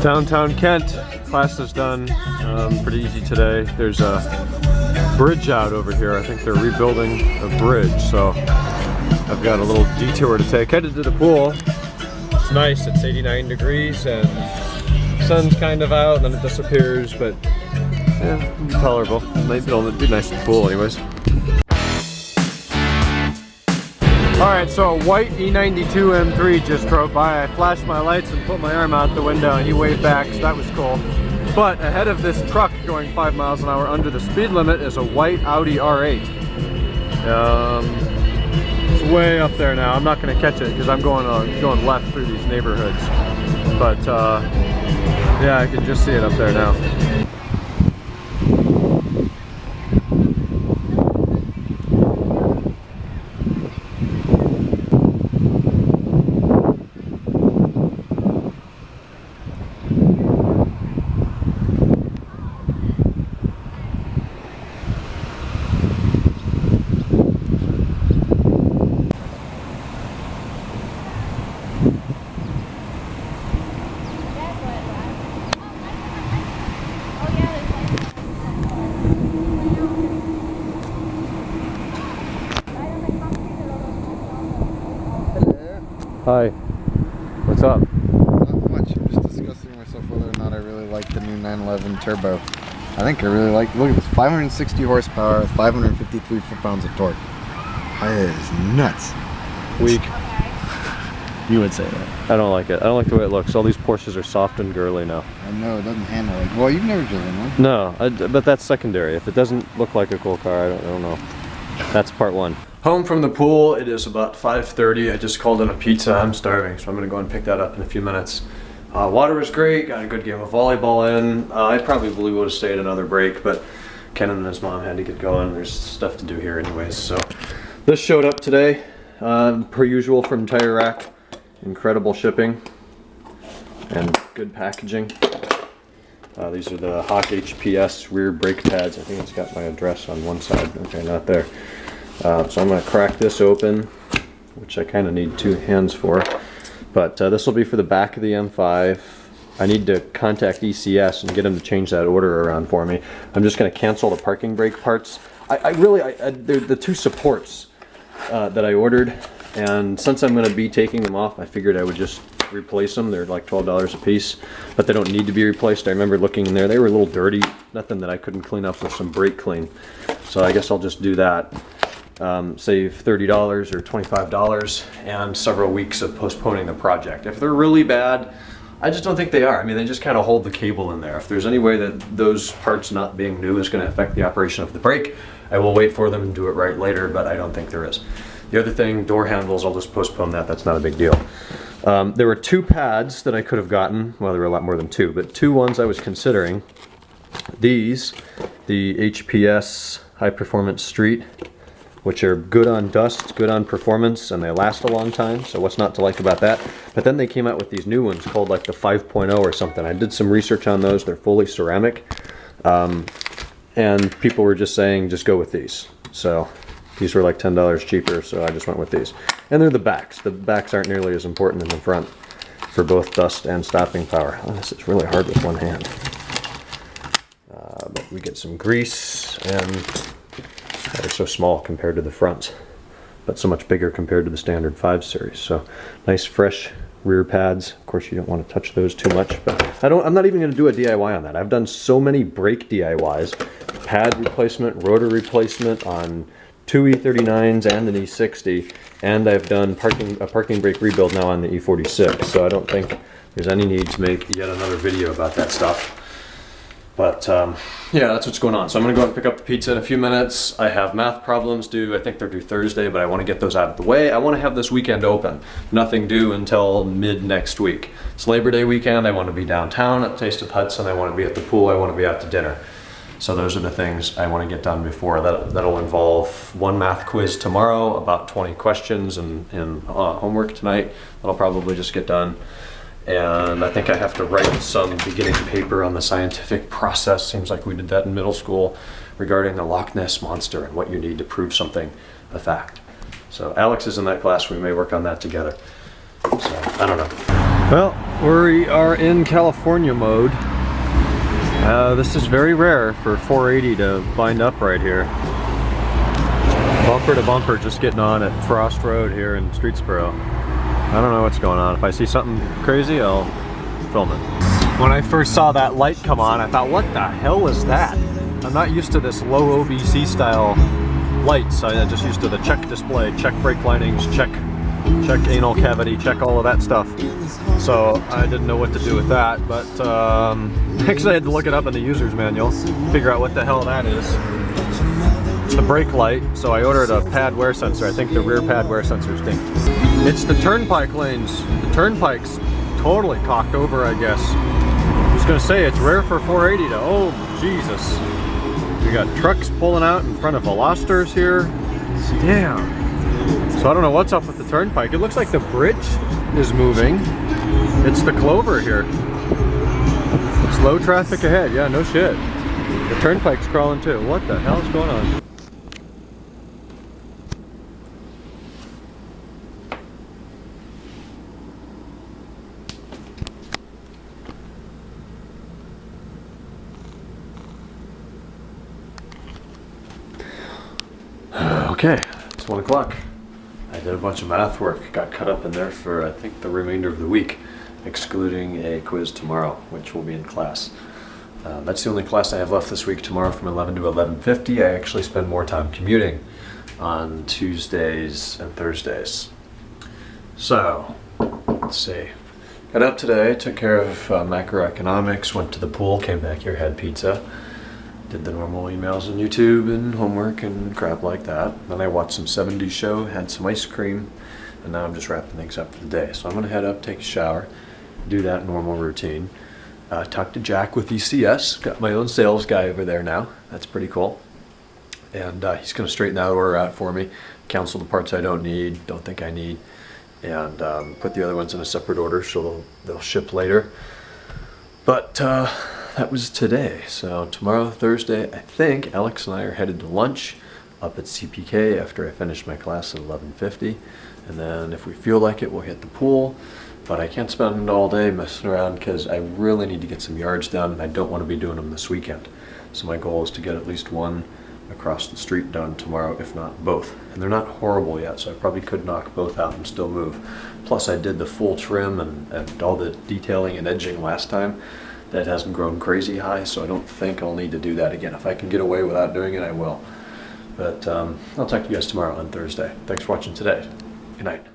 Downtown Kent, class is done. Pretty easy today. There's a bridge out over here. I think they're rebuilding a bridge, so I've got a little detour to take. Headed to the pool. It's nice, it's 89 degrees and the sun's kind of out and then it disappears, but yeah, tolerable. It'll be nice in the pool anyways. Alright, so a white E92 M3 just drove by. I flashed my lights and put my arm out the window and he waved back, so that was cool. But ahead of this truck going 5 miles an hour under the speed limit is a white Audi R8. It's way up there now. I'm not going to catch it because I'm going left through these neighborhoods. But yeah, I can just see it up there now. Hi. What's up? Not much. I'm just discussing with myself whether or not I really like the new 911 Turbo. I think I really like. Look at this, 560 horsepower, 553 foot-pounds of torque. It is nuts. Weak. You would say that. I don't like it. I don't like the way it looks. All these Porsches are soft and girly now. I know, it doesn't handle it. Well, you've never driven one. No, but that's secondary. If it doesn't look like a cool car, I don't know. That's part one. Home from the pool. It is about 5:30. I just called in a pizza. I'm starving, so I'm gonna go and pick that up in a few minutes. Water was great. Got a good game of volleyball in. I probably would have stayed another break, but Ken and his mom had to get going. There's stuff to do here anyways. So this showed up today, per usual from Tire Rack. Incredible shipping and good packaging. These are the Hawk HPS rear brake pads. I think it's got my address on one side. Okay, not there. So I'm going to crack this open, which I kind of need 2 hands for. But this will be for the back of the M5. I need to contact ECS and get them to change that order around for me. I'm just going to cancel the parking brake parts. They're the 2 supports that I ordered. And since I'm going to be taking them off, I figured I would just replace them. They're like $12 a piece, but they don't need to be replaced. I remember looking in there, they were a little dirty. Nothing that I couldn't clean up with some brake clean. So I guess I'll just do that. Save $30 or $25 and several weeks of postponing the project. If they're really bad, I just don't think they are. I mean, they just kind of hold the cable in there. If there's any way that those parts not being new is going to affect the operation of the brake, I will wait for them and do it right later, but I don't think there is. The other thing, door handles, I'll just postpone that. That's not a big deal. There were 2 pads that I could have gotten. Well, there were a lot more than 2, but 2 ones I was considering. These, the HPS High Performance Street, which are good on dust, good on performance, and they last a long time, so what's not to like about that? But then they came out with these new ones called like the 5.0 or something. I did some research on those. They're fully ceramic, and people were just saying just go with these. So these were like $10 cheaper, so I just went with these. And they're the backs. The backs aren't nearly as important as the front for both dust and stopping power. Oh, this is really hard with one hand. But we get some grease, and they're so small compared to the fronts, but so much bigger compared to the standard 5 Series. So nice fresh rear pads. Of course, you don't want to touch those too much, but I'm not even going to do a DIY on that. I've done so many brake DIYs, pad replacement, rotor replacement on 2 E39s and an E60, and I've done a parking brake rebuild now on the E46, so I don't think there's any need to make yet another video about that stuff. But yeah, that's what's going on. So I'm gonna go and pick up the pizza in a few minutes. I have math problems due. I think they're due Thursday, but I want to get those out of the way. I want to have this weekend open. Nothing due until mid next week. It's Labor Day weekend. I want to be downtown at Taste of Hudson. I want to be at the pool. I want to be out to dinner. So those are the things I want to get done before. That'll involve 1 math quiz tomorrow, about 20 questions, and homework tonight. That'll probably just get done. And I think I have to write some beginning paper on the scientific process. Seems like we did that in middle school regarding the Loch Ness Monster and what you need to prove something a fact. So Alex is in that class. We may work on that together. So I don't know. Well, we are in California mode. This is very rare for 480 to bind up right here. Bumper to bumper, just getting on at Frost Road here in Streetsboro. I don't know what's going on. If I see something crazy, I'll film it. When I first saw that light come on, I thought, what the hell was that? I'm not used to this low OBC style lights. I'm just used to the check display, check brake linings, check anal cavity, check all of that stuff. So I didn't know what to do with that, but actually I had to look it up in the user's manual, figure out what the hell that is. It's the brake light, so I ordered a pad wear sensor. I think the rear pad wear sensor stink. It's the turnpike lanes. The turnpike's totally cocked over, I guess. I was gonna say, it's rare for 480 to, oh Jesus. We got trucks pulling out in front of Velosters here. Damn. So I don't know what's up with the turnpike. It looks like the bridge is moving. It's the Clover here. Slow traffic ahead. Yeah, no shit. The turnpike's crawling too. What the hell is going on? Okay, it's 1 o'clock. I did a bunch of math work, got cut up in there for I think the remainder of the week, excluding a quiz tomorrow, which will be in class. That's the only class I have left this week. Tomorrow from 11 to 11:50. I actually spend more time commuting on Tuesdays and Thursdays. So, let's see. Got up today, took care of macroeconomics, went to the pool, came back here, had pizza. Did the normal emails on YouTube and homework and crap like that. Then I watched some 70s show, had some ice cream, and now I'm just wrapping things up for the day. So I'm gonna head up, take a shower, do that normal routine. Talk to Jack with ECS. Got my own sales guy over there now. That's pretty cool. And he's gonna straighten that order out for me, cancel the parts I don't need, don't think I need, and put the other ones in a separate order so they'll ship later. But that was today. So tomorrow, Thursday, I think Alex and I are headed to lunch up at CPK after I finish my class at 11:50. And then if we feel like it, we'll hit the pool. But I can't spend all day messing around because I really need to get some yards done and I don't want to be doing them this weekend. So my goal is to get at least one across the street done tomorrow, if not both. And they're not horrible yet, so I probably could knock both out and still move. Plus I did the full trim and all the detailing and edging last time. That hasn't grown crazy high, so I don't think I'll need to do that again. If I can get away without doing it, I will. But I'll talk to you guys tomorrow on Thursday. Thanks for watching today. Good night.